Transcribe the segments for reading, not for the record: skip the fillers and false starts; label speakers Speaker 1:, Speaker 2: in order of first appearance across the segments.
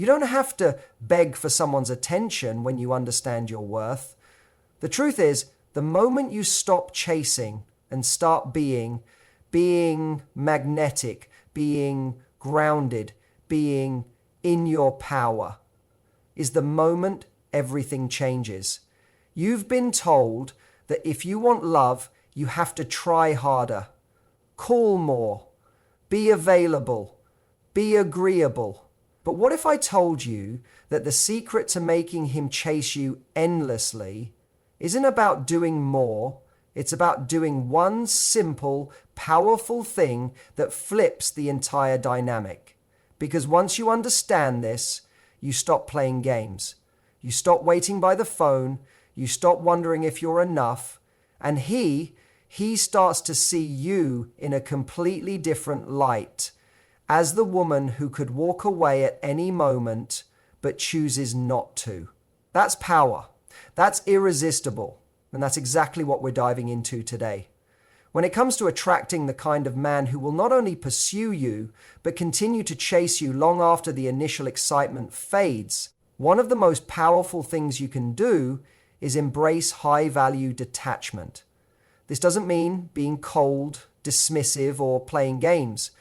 Speaker 1: You don't have to beg for someone's attention when you understand your worth. The truth is, the moment you stop chasing and start being magnetic, being grounded, being in your power, is the moment everything changes. You've been told that if you want love, you have to try harder, call more, be available, be agreeable. But what if I told you that the secret to making him chase you endlessly isn't about doing more, it's about doing one simple, powerful thing that flips the entire dynamic? Because once you understand this, you stop playing games. You stop waiting by the phone, you stop wondering if you're enough, and he starts to see you in a completely different light, as the woman who could walk away at any moment, but chooses not to. That's power. That's irresistible. And that's exactly what we're diving into today. When it comes to attracting the kind of man who will not only pursue you, but continue to chase you long after the initial excitement fades, one of the most powerful things you can do is embrace high-value detachment. This doesn't mean being cold, dismissive, or playing games.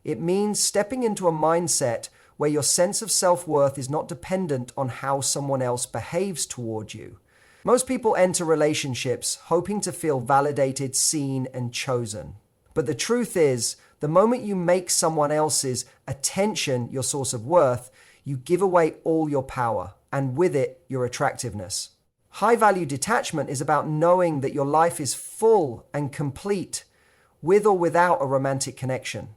Speaker 1: It means stepping into a mindset where your sense of self-worth is not dependent on how someone else behaves toward you. Most people enter relationships hoping to feel validated, seen, and chosen. But the truth is, the moment you make someone else's attention your source of worth, you give away all your power, and with it, your attractiveness. High-value detachment is about knowing that your life is full and complete, with or without a romantic connection.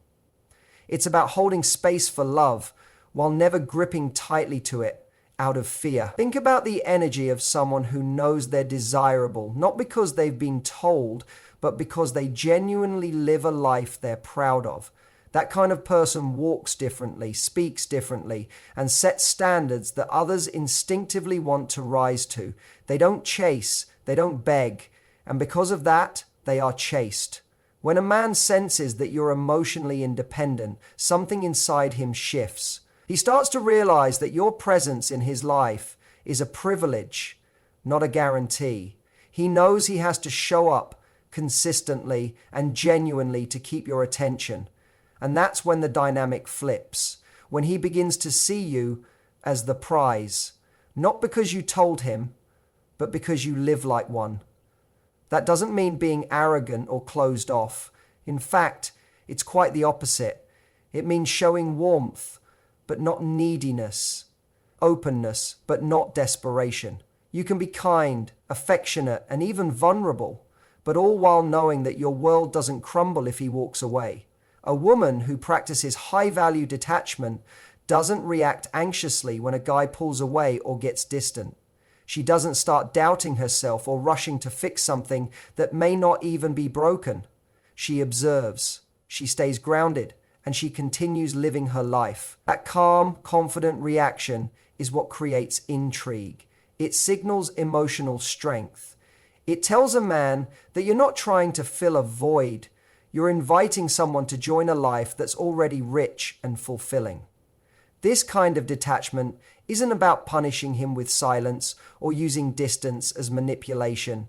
Speaker 1: It's about holding space for love while never gripping tightly to it out of fear. Think about the energy of someone who knows they're desirable, not because they've been told, but because they genuinely live a life they're proud of. That kind of person walks differently, speaks differently, and sets standards that others instinctively want to rise to. They don't chase, they don't beg, and because of that, they are chased. When a man senses that you're emotionally independent, something inside him shifts. He starts to realize that your presence in his life is a privilege, not a guarantee. He knows he has to show up consistently and genuinely to keep your attention. And that's when the dynamic flips, when he begins to see you as the prize, not because you told him, but because you live like one. That doesn't mean being arrogant or closed off. In fact, it's quite the opposite. It means showing warmth, but not neediness, openness, but not desperation. You can be kind, affectionate, and even vulnerable, but all while knowing that your world doesn't crumble if he walks away. A woman who practices high-value detachment doesn't react anxiously when a guy pulls away or gets distant. She doesn't start doubting herself or rushing to fix something that may not even be broken. She observes, she stays grounded, and she continues living her life. That calm, confident reaction is what creates intrigue. It signals emotional strength. It tells a man that you're not trying to fill a void. You're inviting someone to join a life that's already rich and fulfilling. This kind of detachment isn't about punishing him with silence or using distance as manipulation.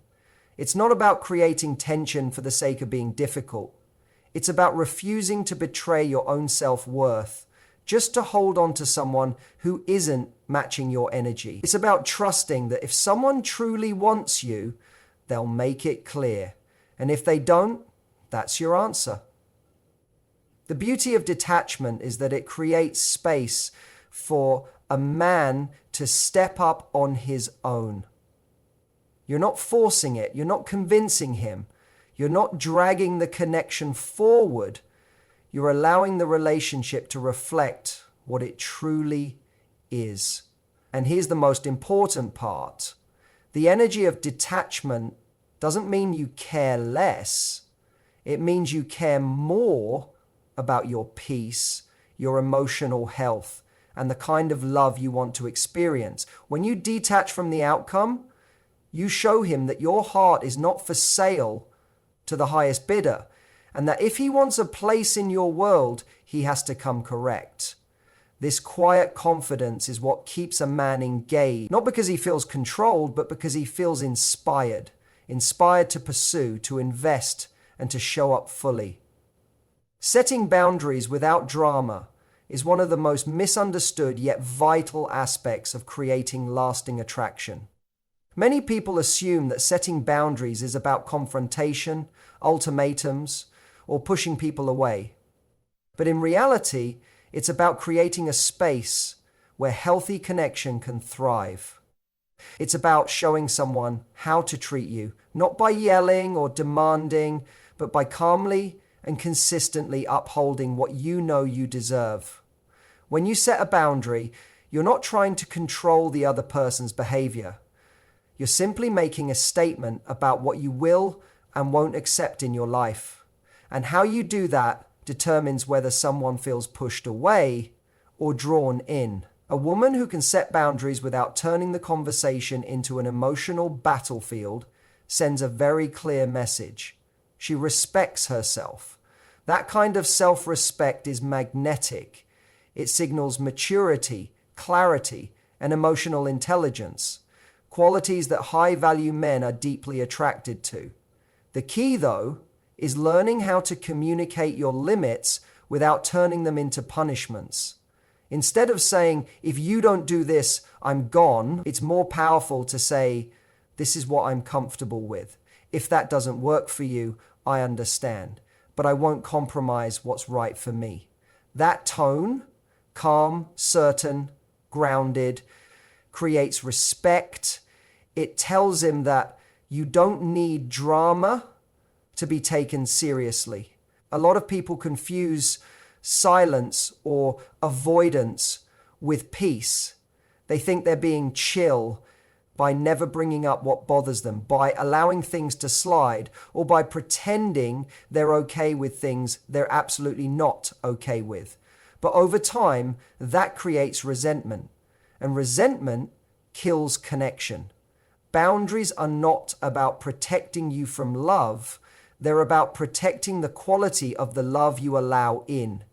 Speaker 1: It's not about creating tension for the sake of being difficult. It's about refusing to betray your own self-worth just to hold on to someone who isn't matching your energy. It's about trusting that if someone truly wants you, they'll make it clear. And if they don't, that's your answer. The beauty of detachment is that it creates space for a man to step up on his own. You're not forcing it. You're not convincing him. You're not dragging the connection forward. You're allowing the relationship to reflect what it truly is. And here's the most important part. The energy of detachment doesn't mean you care less. It means you care more about your peace, your emotional health, and the kind of love you want to experience. When you detach from the outcome, you show him that your heart is not for sale to the highest bidder, and that if he wants a place in your world, he has to come correct. This quiet confidence is what keeps a man engaged, not because he feels controlled, but because he feels inspired. Inspired to pursue, to invest, and to show up fully. Setting boundaries without drama is one of the most misunderstood yet vital aspects of creating lasting attraction. Many people assume that setting boundaries is about confrontation, ultimatums, or pushing people away. But in reality, it's about creating a space where healthy connection can thrive. It's about showing someone how to treat you, not by yelling or demanding, but by calmly and consistently upholding what you know you deserve. When you set a boundary, you're not trying to control the other person's behavior. You're simply making a statement about what you will and won't accept in your life. And how you do that determines whether someone feels pushed away or drawn in. A woman who can set boundaries without turning the conversation into an emotional battlefield sends a very clear message. She respects herself. That kind of self-respect is magnetic. It signals maturity, clarity, and emotional intelligence, qualities that high-value men are deeply attracted to. The key, though, is learning how to communicate your limits without turning them into punishments. Instead of saying, if you don't do this, I'm gone, it's more powerful to say, this is what I'm comfortable with. If that doesn't work for you, I understand, but I won't compromise what's right for me. That tone, calm, certain, grounded, creates respect. It tells him that you don't need drama to be taken seriously. A lot of people confuse silence or avoidance with peace. They think they're being chill by never bringing up what bothers them, by allowing things to slide, or by pretending they're okay with things they're absolutely not okay with. But over time, that creates resentment, and resentment kills connection. Boundaries are not about protecting you from love. They're about protecting the quality of the love you allow in.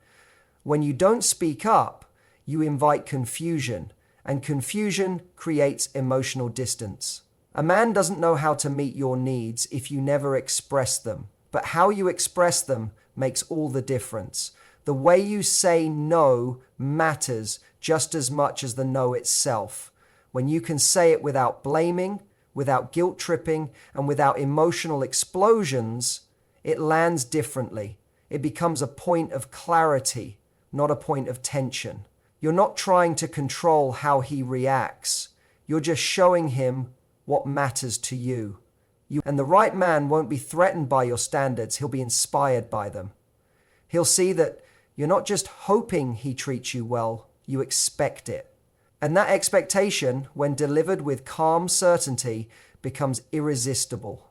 Speaker 1: When you don't speak up, you invite confusion, and confusion creates emotional distance. A man doesn't know how to meet your needs if you never express them, but how you express them makes all the difference. The way you say no matters just as much as the no itself. When you can say it without blaming, without guilt tripping, and without emotional explosions, it lands differently. It becomes a point of clarity, not a point of tension. You're not trying to control how he reacts. You're just showing him what matters to you. And the right man won't be threatened by your standards. He'll be inspired by them. He'll see that you're not just hoping he treats you well, you expect it. And that expectation, when delivered with calm certainty, becomes irresistible.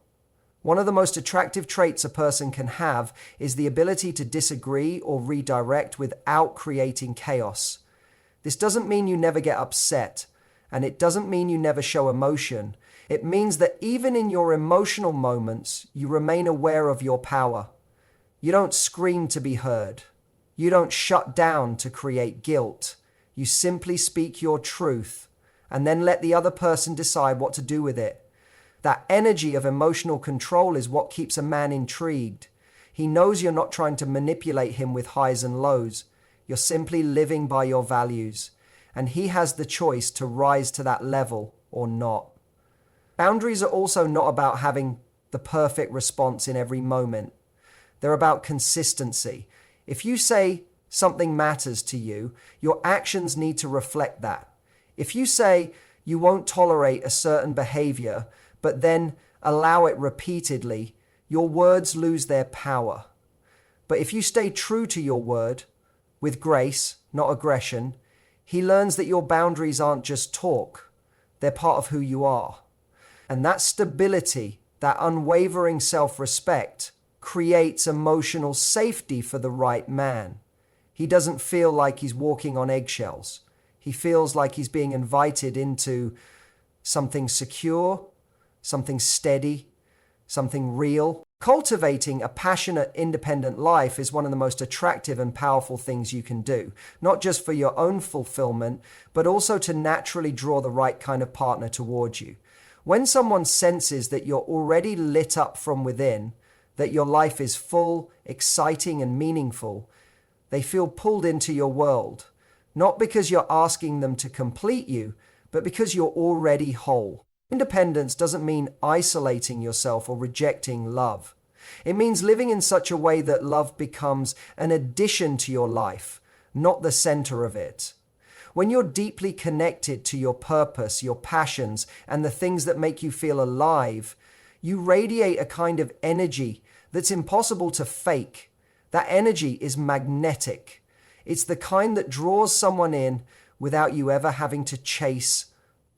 Speaker 1: One of the most attractive traits a person can have is the ability to disagree or redirect without creating chaos. This doesn't mean you never get upset, and it doesn't mean you never show emotion. It means that even in your emotional moments, you remain aware of your power. You don't scream to be heard. You don't shut down to create guilt. You simply speak your truth, and then let the other person decide what to do with it. That energy of emotional control is what keeps a man intrigued. He knows you're not trying to manipulate him with highs and lows. You're simply living by your values, and he has the choice to rise to that level or not. Boundaries are also not about having the perfect response in every moment. They're about consistency. If you say something matters to you, your actions need to reflect that. If you say you won't tolerate a certain behavior, but then allow it repeatedly, your words lose their power. But if you stay true to your word, with grace, not aggression, he learns that your boundaries aren't just talk, they're part of who you are. And that stability, that unwavering self-respect, creates emotional safety for the right man. He doesn't feel like he's walking on eggshells. He feels like he's being invited into something secure, something steady, something real. Cultivating a passionate, independent life is one of the most attractive and powerful things you can do, not just for your own fulfillment, but also to naturally draw the right kind of partner towards you. When someone senses that you're already lit up from within, that your life is full, exciting, and meaningful, they feel pulled into your world, not because you're asking them to complete you, but because you're already whole. Independence doesn't mean isolating yourself or rejecting love. It means living in such a way that love becomes an addition to your life, not the center of it. When you're deeply connected to your purpose, your passions, and the things that make you feel alive, you radiate a kind of energy that's impossible to fake. That energy is magnetic. It's the kind that draws someone in without you ever having to chase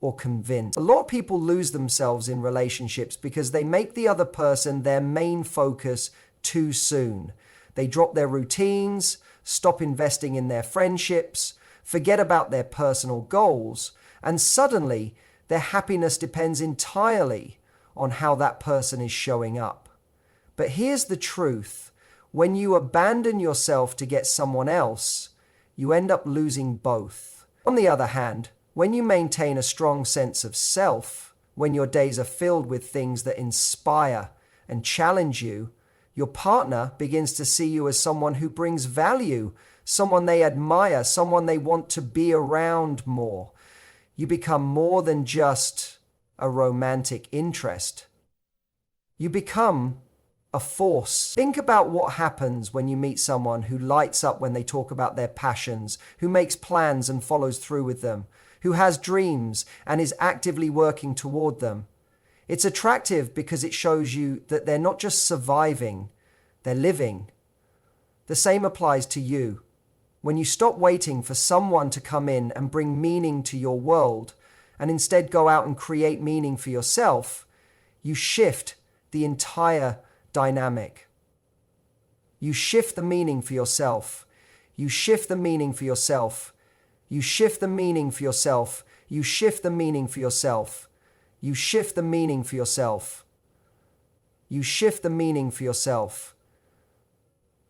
Speaker 1: or convince. A lot of people lose themselves in relationships because they make the other person their main focus too soon. They drop their routines, stop investing in their friendships, forget about their personal goals, and suddenly their happiness depends entirely on how that person is showing up. But here's the truth. When you abandon yourself to get someone else, you end up losing both. On the other hand, when you maintain a strong sense of self, when your days are filled with things that inspire and challenge you, your partner begins to see you as someone who brings value, someone they admire, someone they want to be around more. You become more than just a romantic interest. You become a force. Think about what happens when you meet someone who lights up when they talk about their passions, who makes plans and follows through with them, who has dreams and is actively working toward them. It's attractive because it shows you that they're not just surviving, they're living. The same applies to you. When you stop waiting for someone to come in and bring meaning to your world, and instead go out and create meaning for yourself, you shift the entire dynamic. You shift the meaning for yourself. You shift the meaning for yourself. You shift the meaning for yourself. You shift the meaning for yourself. You shift the meaning for yourself. You shift the meaning for yourself.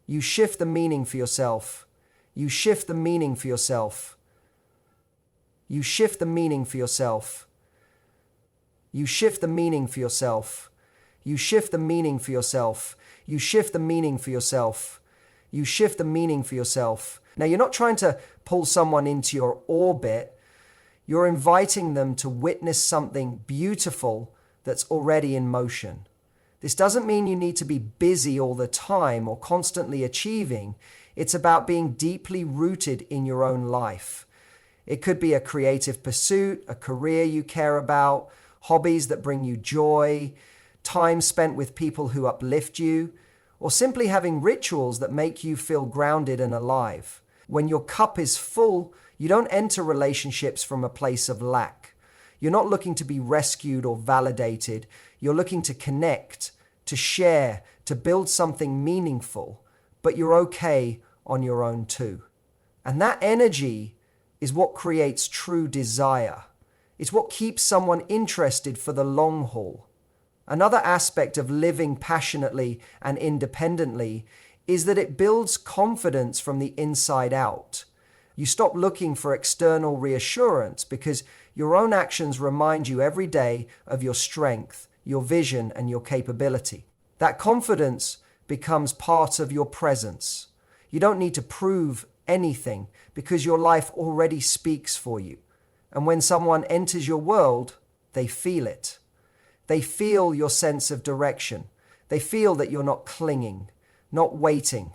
Speaker 1: You shift the meaning for yourself. You shift the meaning for yourself. You shift the meaning for yourself. You shift the meaning for yourself. You shift the meaning for yourself. You shift the meaning for yourself. You shift the meaning for yourself. Now, you're not trying to pull someone into your orbit. You're inviting them to witness something beautiful that's already in motion. This doesn't mean you need to be busy all the time or constantly achieving. It's about being deeply rooted in your own life. It could be a creative pursuit, a career you care about, hobbies that bring you joy, time spent with people who uplift you, or simply having rituals that make you feel grounded and alive. When your cup is full, you don't enter relationships from a place of lack. You're not looking to be rescued or validated. You're looking to connect, to share, to build something meaningful, but you're okay on your own too. And that energy is what creates true desire. It's what keeps someone interested for the long haul. Another aspect of living passionately and independently is that it builds confidence from the inside out. You stop looking for external reassurance because your own actions remind you every day of your strength, your vision, and your capability. That confidence becomes part of your presence. You don't need to prove anything because your life already speaks for you. And when someone enters your world, they feel it. They feel your sense of direction. They feel that you're not clinging, not waiting,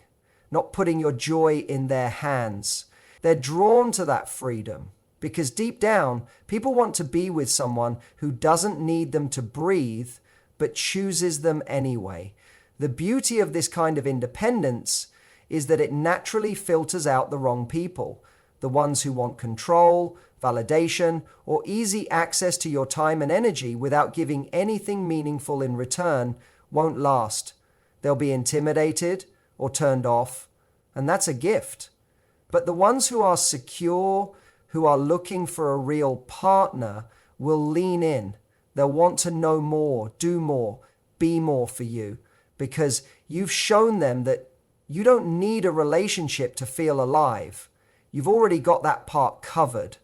Speaker 1: not putting your joy in their hands. They're drawn to that freedom because deep down, people want to be with someone who doesn't need them to breathe, but chooses them anyway. The beauty of this kind of independence is that it naturally filters out the wrong people, the ones who want control, validation, or easy access to your time and energy without giving anything meaningful in return won't last. They'll be intimidated or turned off, and that's a gift. But the ones who are secure, who are looking for a real partner, will lean in. They'll want to know more, do more, be more for you, because you've shown them that you don't need a relationship to feel alive. You've already got that part covered.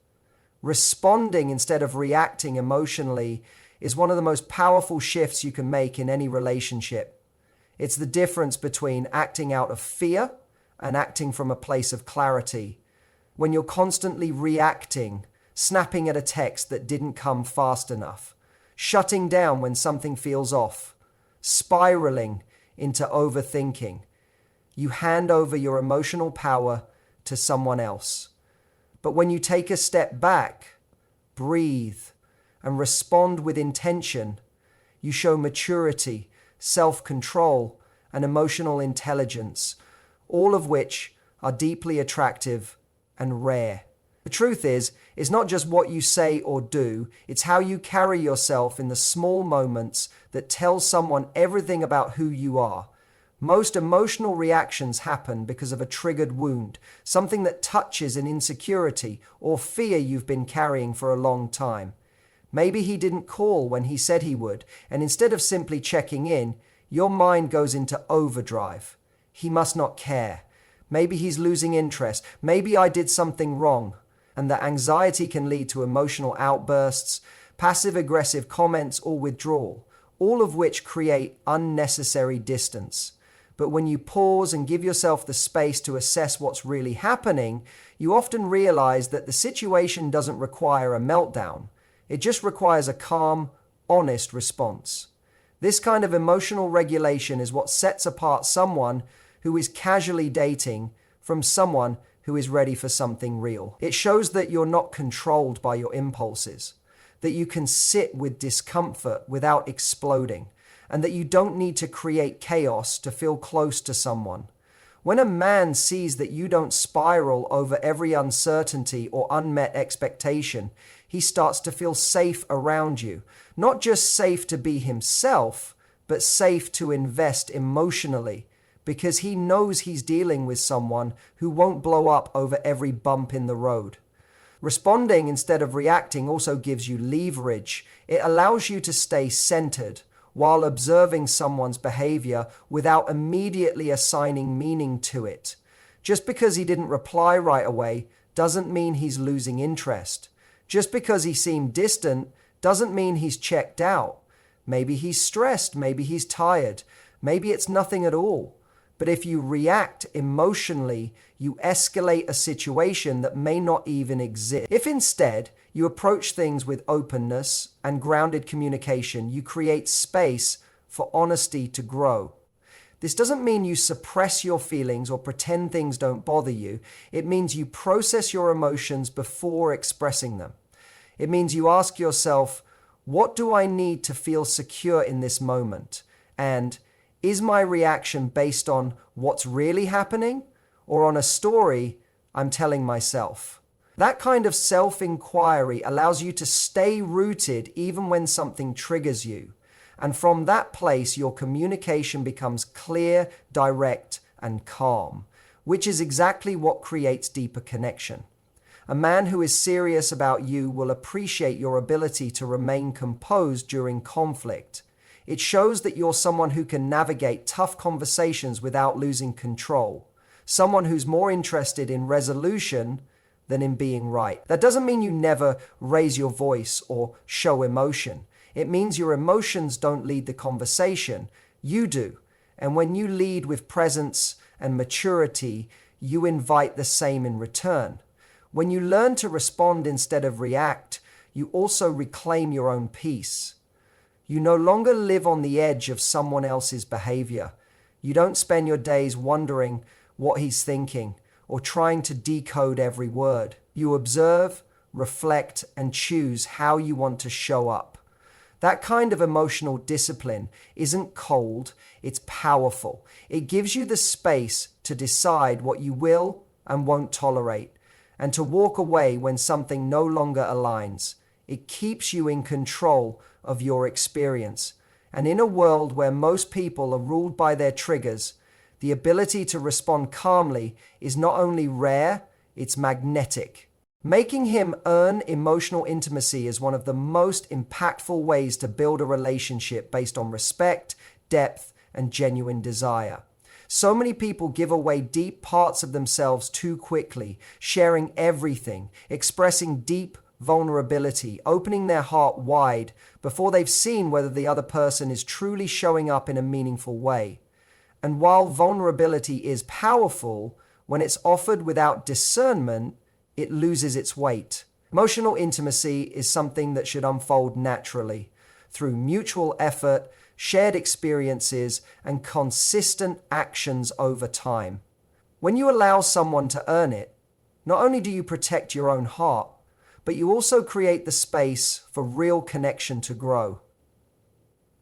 Speaker 1: Responding instead of reacting emotionally is one of the most powerful shifts you can make in any relationship. It's the difference between acting out of fear and acting from a place of clarity. When you're constantly reacting, snapping at a text that didn't come fast enough, shutting down when something feels off, spiraling into overthinking, you hand over your emotional power to someone else. But when you take a step back, breathe, and respond with intention, you show maturity, self-control, and emotional intelligence, all of which are deeply attractive and rare. The truth is, it's not just what you say or do, it's how you carry yourself in the small moments that tell someone everything about who you are. Most emotional reactions happen because of a triggered wound, something that touches an insecurity or fear you've been carrying for a long time. Maybe he didn't call when he said he would, and instead of simply checking in, your mind goes into overdrive. He must not care. Maybe he's losing interest. Maybe I did something wrong. And that anxiety can lead to emotional outbursts, passive-aggressive comments, or withdrawal, all of which create unnecessary distance. But when you pause and give yourself the space to assess what's really happening, you often realize that the situation doesn't require a meltdown. It just requires a calm, honest response. This kind of emotional regulation is what sets apart someone who is casually dating from someone who is ready for something real. It shows that you're not controlled by your impulses, that you can sit with discomfort without exploding, and that you don't need to create chaos to feel close to someone. When a man sees that you don't spiral over every uncertainty or unmet expectation, he starts to feel safe around you. Not just safe to be himself, but safe to invest emotionally, because he knows he's dealing with someone who won't blow up over every bump in the road. Responding instead of reacting also gives you leverage. It allows you to stay centered while observing someone's behavior without immediately assigning meaning to it. Just because he didn't reply right away doesn't mean he's losing interest. Just because he seemed distant doesn't mean he's checked out. Maybe he's stressed, maybe he's tired, maybe it's nothing at all. But if you react emotionally, you escalate a situation that may not even exist. If instead you approach things with openness and grounded communication, you create space for honesty to grow. This doesn't mean you suppress your feelings or pretend things don't bother you. It means you process your emotions before expressing them. It means you ask yourself, what do I need to feel secure in this moment? And is my reaction based on what's really happening or on a story I'm telling myself? That kind of self-inquiry allows you to stay rooted even when something triggers you. And from that place, your communication becomes clear, direct, and calm, which is exactly what creates deeper connection. A man who is serious about you will appreciate your ability to remain composed during conflict. It shows that you're someone who can navigate tough conversations without losing control, someone who's more interested in resolution than in being right. That doesn't mean you never raise your voice or show emotion. It means your emotions don't lead the conversation. You do. And when you lead with presence and maturity, you invite the same in return. When you learn to respond instead of react, you also reclaim your own peace. You no longer live on the edge of someone else's behavior. You don't spend your days wondering what he's thinking or trying to decode every word. You observe, reflect, and choose how you want to show up. That kind of emotional discipline isn't cold, it's powerful. It gives you the space to decide what you will and won't tolerate, and to walk away when something no longer aligns. It keeps you in control of your experience. And in a world where most people are ruled by their triggers, the ability to respond calmly is not only rare, it's magnetic. Making him earn emotional intimacy is one of the most impactful ways to build a relationship based on respect, depth, and genuine desire. So many people give away deep parts of themselves too quickly, sharing everything, expressing deep vulnerability, opening their heart wide before they've seen whether the other person is truly showing up in a meaningful way. And while vulnerability is powerful, when it's offered without discernment, it loses its weight. Emotional intimacy is something that should unfold naturally through mutual effort, shared experiences, and consistent actions over time. When you allow someone to earn it, not only do you protect your own heart, but you also create the space for real connection to grow.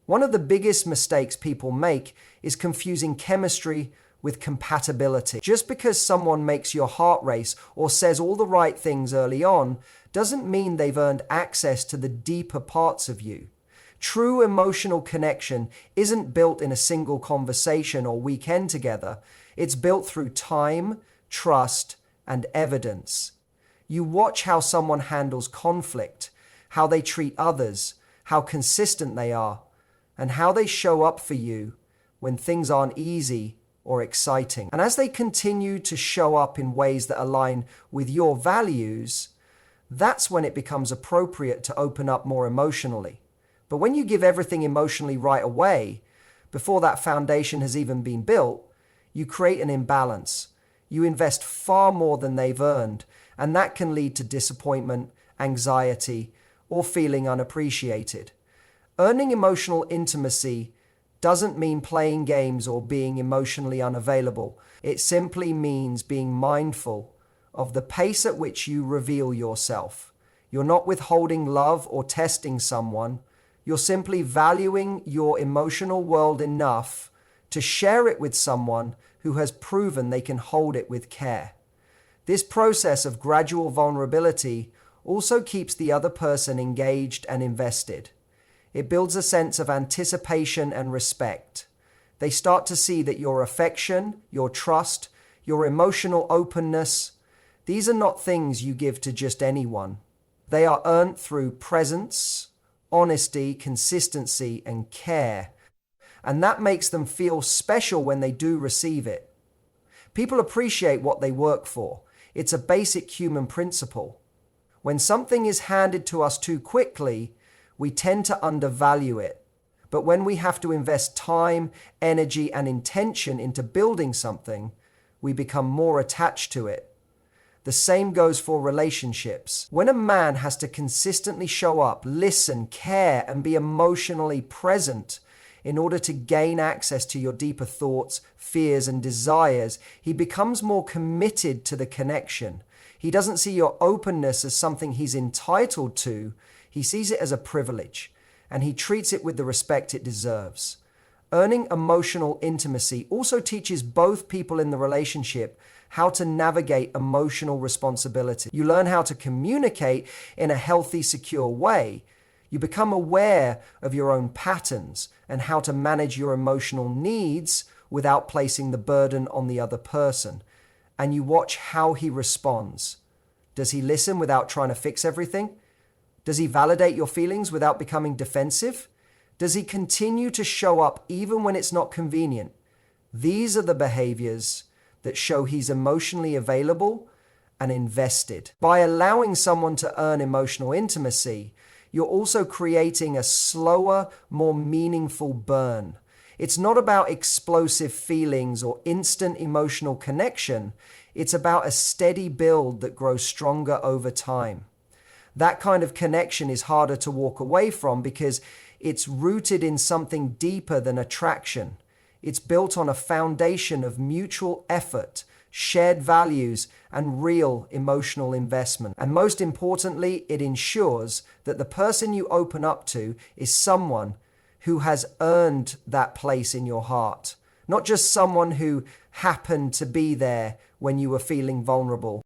Speaker 1: One of the biggest mistakes people make is confusing chemistry with compatibility. Just because someone makes your heart race or says all the right things early on doesn't mean they've earned access to the deeper parts of you. True emotional connection isn't built in a single conversation or weekend together. It's built through time, trust, and evidence. You watch how someone handles conflict, how they treat others, how consistent they are, and how they show up for you when things aren't easy or exciting. And as they continue to show up in ways that align with your values, that's when it becomes appropriate to open up more emotionally. But when you give everything emotionally right away, before that foundation has even been built, you create an imbalance. You invest far more than they've earned, and that can lead to disappointment, anxiety, or feeling unappreciated. Earning emotional intimacy doesn't mean playing games or being emotionally unavailable. It simply means being mindful of the pace at which you reveal yourself. You're not withholding love or testing someone. You're simply valuing your emotional world enough to share it with someone who has proven they can hold it with care. This process of gradual vulnerability also keeps the other person engaged and invested. It builds a sense of anticipation and respect. They start to see that your affection, your trust, your emotional openness, these are not things you give to just anyone. They are earned through presence, honesty, consistency, and care. And that makes them feel special when they do receive it. People appreciate what they work for. It's a basic human principle. When something is handed to us too quickly, we tend to undervalue it. But when we have to invest time, energy, and intention into building something, we become more attached to it. The same goes for relationships. When a man has to consistently show up, listen, care, and be emotionally present in order to gain access to your deeper thoughts, fears, and desires, he becomes more committed to the connection. He doesn't see your openness as something he's entitled to. He sees it as a privilege, and he treats it with the respect it deserves. Earning emotional intimacy also teaches both people in the relationship how to navigate emotional responsibility. You learn how to communicate in a healthy, secure way. You become aware of your own patterns and how to manage your emotional needs without placing the burden on the other person. And you watch how he responds. Does he listen without trying to fix everything? Does he validate your feelings without becoming defensive? Does he continue to show up even when it's not convenient? These are the behaviors that show he's emotionally available and invested. By allowing someone to earn emotional intimacy, you're also creating a slower, more meaningful burn. It's not about explosive feelings or instant emotional connection. It's about a steady build that grows stronger over time. That kind of connection is harder to walk away from because it's rooted in something deeper than attraction. It's built on a foundation of mutual effort, shared values, and real emotional investment. And most importantly, it ensures that the person you open up to is someone who has earned that place in your heart, not just someone who happened to be there when you were feeling vulnerable.